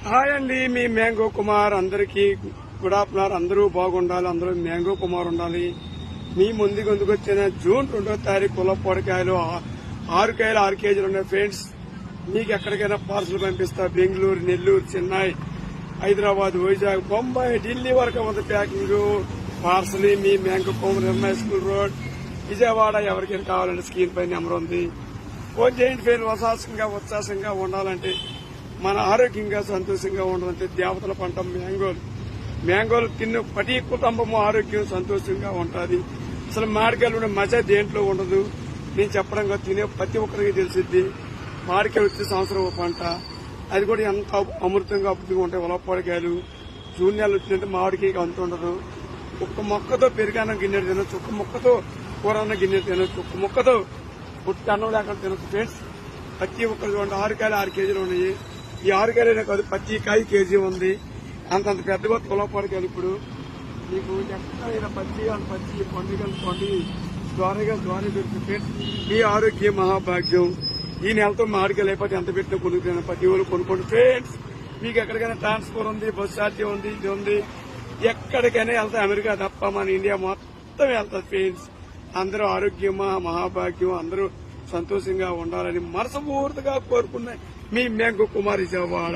Hi అండి, మీ mango Kumar. అందరికీ good afternoon. అందరూ బాగుండాలి, అందరూ మ్యాంగో కుమార్ ఉండాలి. మీ ముందుకు వచ్చిన జూన్ 2వ తారీఖు కులపోడకాయలు 6 కాయలు 6 కేజీలు ఉన్నాయి ఫ్రెండ్స్. మీకు ఎక్కడికైనా పార్సల్ పంపిస్తా. బెంగళూరు, నెల్లూరు, చెన్నై, హైదరాబాద్, వైజాగ్, బొంబాయి, ఢిల్లీ వరకు ఉంది ప్యాకింగ్ పార్సల్. మీ mango Kumar Nirmal school road, Vijayawada. ఎవరికైనా కావాలంటే స్క్రీన్ పై నెంబర్ ఉంది. ఫోన్ చేయండి ఫ్రెండ్. ఉత్సాహంగా ఉండాలంటే, మన ఆరోగ్యంగా సంతోషంగా ఉండాలంటే దేవతల పంట మ్యాంగోలు తిన్న ప్రతి కుటుంబము ఆరోగ్యం సంతోషంగా ఉంటుంది. అసలు మామిడికాయలు ఉండే మజా దేంట్లో ఉండదు. నేను చెప్పడం తినే ప్రతి ఒక్కరికి తెలిసిద్ది. మామిడికాయలు వచ్చే సంవత్సరం పంట, అది కూడా ఎంత అమృతంగా అద్భుతంగా ఉంటాయి. ఉలప్పడికాయలు జూన్ నెలలు వచ్చినట్టు మామిడికాయకి అంత ఉండదు. ఒక్క మొక్కతో పెరిగాన గిన్నెడు తినొచ్చు, ఒక్క మొక్కతో కూర అన్న గిన్నెడు తినొచ్చు, ఒక్క మొక్కతో పుట్టి అన్నం లేకుండా తినొచ్చు ఫ్రెండ్స్. ప్రతి ఒక్కరు చూడండి, 6 కాయలు 6 కేజీలు ఉన్నాయి. ఈ 6 కాయలైనా కాదు, ప్రతి కాయ కేజీ ఉంది. అంతంత పెద్దగా తులపాడికాయలు. ఇప్పుడు మీకు ఎక్కడైనా పచ్చి పండుగ ద్వారగా దొరుకుతుంది. మీ ఆరోగ్యం మహాభాగ్యం. ఈ నెలతో మామిడికాయలు అయిపోతే ఎంత పెట్టినా కొనుక్కున్నా ప్రతి ఒళ్ళు కొనుక్కోండి ఫ్రెండ్స్. మీకు ఎక్కడికైనా ట్రాన్స్పోర్ట్ ఉంది, బస్ ఛార్జీ ఉంది, ఇది ఉంది. ఎక్కడికైనా వెళ్తా, అమెరికా తప్ప మన ఇండియా మొత్తం వెళ్తారు ఫ్రెండ్స్. అందరూ ఆరోగ్యం మహాభాగ్యం, అందరూ సంతోషంగా ఉండాలని మనస్ఫూర్తిగా కోరుకున్నాయి. మీ మ్యాంగో కుమార్ విజయవాడ.